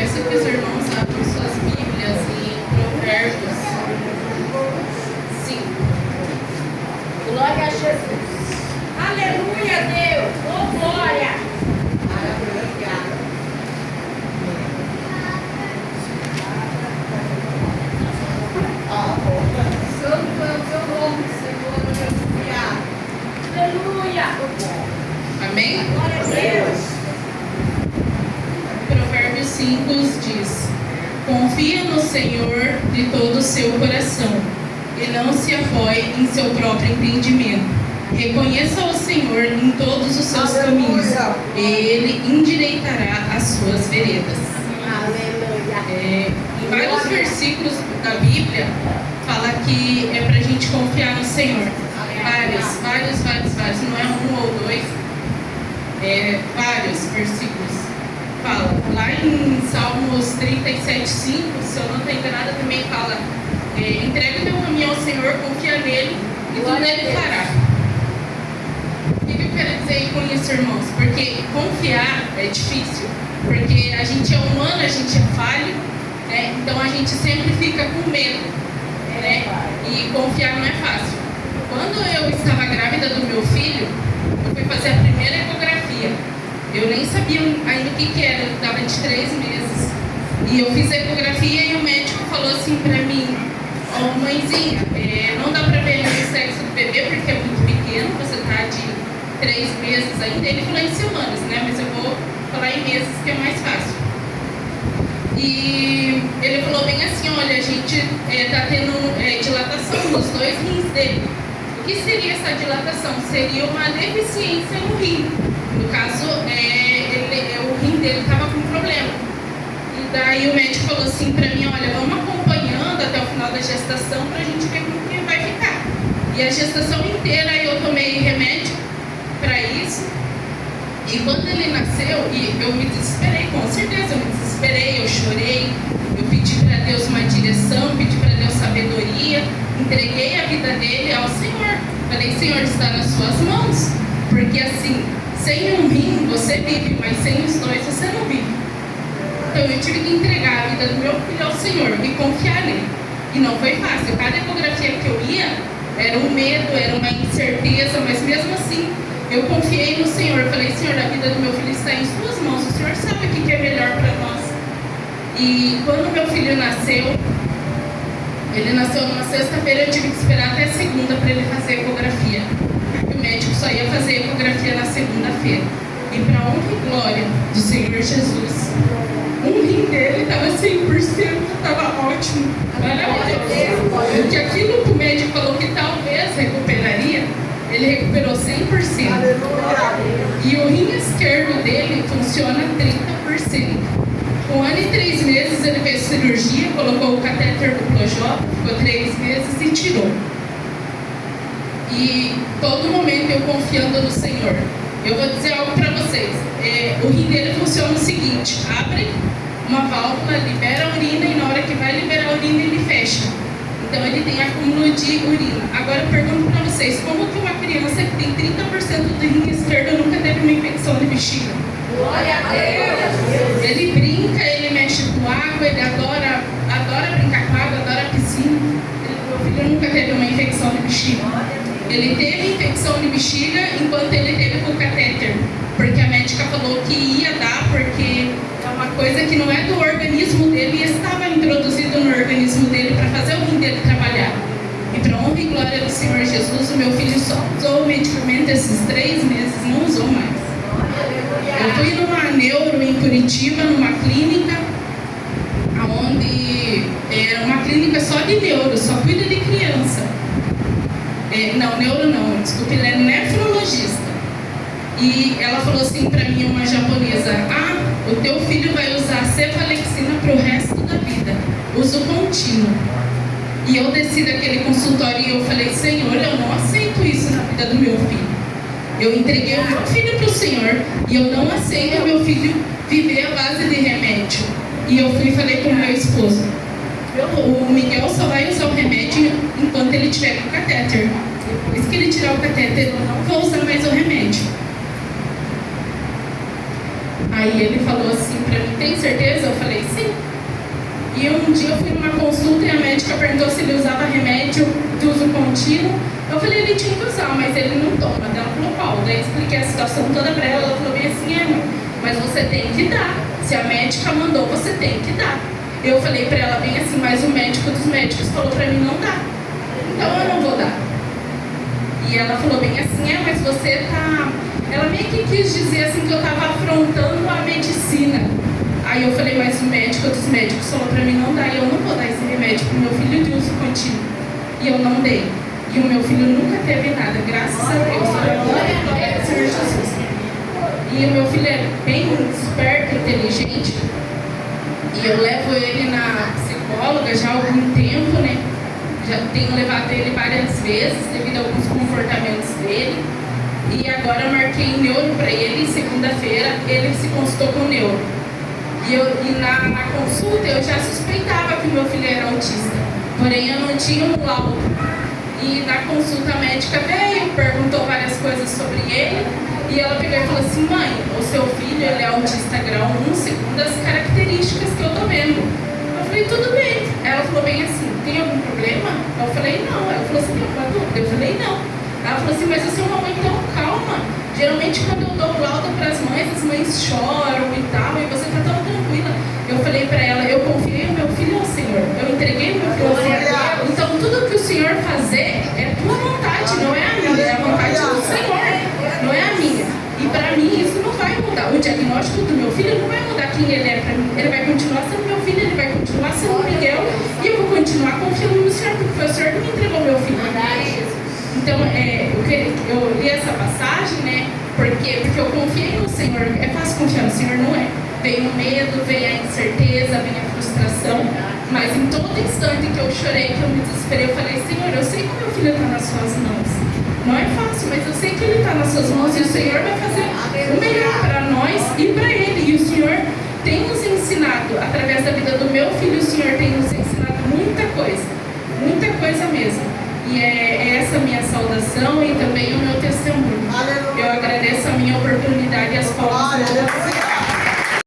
peço que os irmãos abram suas Bíblias em Provérbios 5. Glória a Jesus. Aleluia, Deus. Oh, glória. Santo é o teu nome, Senhor. Aleluia. Amém? Glória a Deus. Provérbios 5 diz: confia no Senhor de todo o seu coração e não se apoie em seu próprio entendimento. Reconheça o Senhor em todos os seus caminhos e Ele endireitará as suas veredas. Aleluia. Em vários versículos da Bíblia fala que é para a gente confiar no Senhor. Vários. Não é um ou dois, vários versículos. Fala. Lá em Salmos 37:5, se eu não estou enganada, também fala: entrega meu caminho ao Senhor, confia nele e tudo ele fará. O que eu quero dizer com isso, irmãos? Porque confiar é difícil, porque a gente é humano, a gente é falho, né? Então a gente sempre fica com medo, né? E confiar não é fácil. Quando eu estava grávida do meu filho, eu fui fazer a primeira ecografia. Eu nem sabia ainda o que era, eu estava de 3 meses. E eu fiz a ecografia e o médico falou assim pra mim: ó, mãezinha, não dá pra ver o sexo do bebê porque é muito pequeno, você tá de 3 meses ainda. Ele falou em semanas, né? Mas eu vou falar em meses que é mais fácil. E ele falou bem assim: olha, a gente tá tendo dilatação nos 2 rins dele. O que seria essa dilatação? Seria uma deficiência no rim. No caso, o rim dele estava com problema. E daí o médico falou assim pra mim: olha, vamos acompanhando até o final da gestação pra gente ver como que vai ficar. E a gestação inteira eu tomei remédio pra isso. E quando ele nasceu, eu me desesperei, com certeza, eu me desesperei, eu chorei, eu pedi para Deus uma direção, pedi para Deus sabedoria, entreguei a vida dele ao Senhor. Falei: Senhor, está nas suas mãos, porque assim, sem um rim você vive, mas sem os 2 você não vive. Então eu tive que entregar a vida do meu filho ao Senhor e confiar nele. E não foi fácil, cada ecografia que eu ia era um medo, era uma incerteza, mas mesmo assim eu confiei no Senhor. Eu falei: Senhor, a vida do meu filho está em suas mãos, o Senhor sabe o que é melhor para nós. E quando meu filho nasceu, ele nasceu numa sexta-feira, eu tive que esperar até segunda para ele fazer a ecografia. O médico só ia fazer a ecografia na segunda-feira. E para honra e glória do Senhor Jesus, um rim dele estava 100%, estava ótimo, maravilhoso. Porque aquilo que o médico falou que talvez recuperaria, ele recuperou 100%. E o rim esquerdo dele funciona 30%. Com 1 ano e 3 meses ele fez cirurgia, colocou o catéter do Projota, ficou 3 meses e tirou. E todo momento eu confiando no Senhor. Eu vou dizer algo para vocês. O rim dele funciona o seguinte: abre uma válvula, libera a urina e na hora que vai liberar a urina ele fecha. Então ele tem acúmulo de urina. Agora eu pergunto para vocês: como que uma criança que tem 30% do rim esquerdo nunca teve uma infecção de bexiga? Glória a Deus. Ele brinca, ele mexe com água, ele adora brincar com água, adora piscina. Meu filho nunca teve uma infecção de bexiga. Ele teve infecção de bexiga enquanto ele teve com o catéter, porque a médica falou que ia dar, porque é uma coisa que não é do organismo dele e estava introduzido no organismo dele para fazer o rim dele trabalhar. E para honra e glória do Senhor Jesus, o meu filho só usou o medicamento esses 3 meses, não usou mais. Eu fui numa neuro em Curitiba, numa clínica, onde era uma clínica só de neuro, só cuida de criança. Não, neuro não, desculpa, ele é nefrologista. E ela falou assim pra mim, uma japonesa: o teu filho vai usar cefalexina pro resto da vida, uso contínuo. E eu desci daquele consultório e eu falei: Senhor, eu não aceito isso na vida do meu filho. Eu entreguei o meu filho pro Senhor e eu não aceito o meu filho viver à base de remédio. E eu fui e falei com o meu esposo: o Miguel só vai usar o remédio enquanto ele tiver com o catéter. Depois que ele tirar o catéter, eu não vou usar mais o remédio. Aí ele falou assim pra mim: tem certeza? Eu falei: sim. E um dia eu fui numa consulta e a médica perguntou se ele usava remédio de uso contínuo. Eu falei, ele tinha que usar, mas ele não toma. Daí ela falou, qual? Daí eu expliquei a situação toda pra ela. Ela falou bem assim, mãe, mas você tem que dar. Se a médica mandou, você tem que dar. Eu falei pra ela bem assim, mas o médico dos médicos falou pra mim não dar. Então eu não vou dar. E ela falou bem assim, mas você tá... Ela meio que quis dizer assim que eu tava afrontando a medicina. Aí eu falei, mas o médico dos médicos falou pra mim não dar, e eu não vou dar esse remédio pro meu filho de uso contínuo. E eu não dei. E o meu filho nunca teve nada, graças a Deus. Glória ao Senhor Jesus. E o meu filho é bem esperto, inteligente. E eu levo ele na psicóloga já há algum tempo, né? Já tenho levado ele várias vezes devido a alguns comportamentos dele. E agora eu marquei neuro para ele. Segunda-feira ele se consultou com neuro. E na consulta eu já suspeitava que o meu filho era autista. Porém eu não tinha um laudo. E na consulta a médica veio, perguntou várias coisas sobre ele. E ela pegou e falou assim, mãe, o seu filho ele é autista grau 1 segundo as características que eu tô vendo. Eu falei, tudo bem. Ela falou bem assim, tem algum problema? Eu falei, não. Ela falou assim, tem alguma dúvida? Eu falei, não. Ela falou assim, mas você é uma mãe tão calma. Geralmente quando eu dou laudo para as mães choram e tal, e você tá tão tranquila. Eu falei para ela, eu confiei o meu filho ao Senhor. Eu entreguei o meu filho ao Senhor. Então tudo que o Senhor fazer é tua vontade, não é a minha, é a vontade do Senhor, não é a minha. E para mim isso não vai mudar. O diagnóstico do meu filho não vai mudar quem ele é para mim. Ele vai continuar sendo meu filho, ele vai continuar sendo Miguel, e eu vou continuar confiando no Senhor, porque foi o Senhor que me entregou meu filho. Então, eu li essa passagem, né? Por quê? Porque eu confiei no Senhor. É fácil confiar no Senhor, não é? Vem o medo, vem a incerteza, vem a frustração. Mas em todo instante que eu chorei, que eu me desesperei, eu falei, Senhor, eu sei que o meu filho está nas suas mãos. Não é fácil, mas eu sei que ele está nas suas mãos e o Senhor vai fazer o melhor para nós e para ele. E o Senhor tem nos ensinado, através da vida do meu filho, o Senhor tem nos ensinado muita coisa mesmo. E é essa minha saudação e também o meu testemunho. Eu agradeço a minha oportunidade e as palavras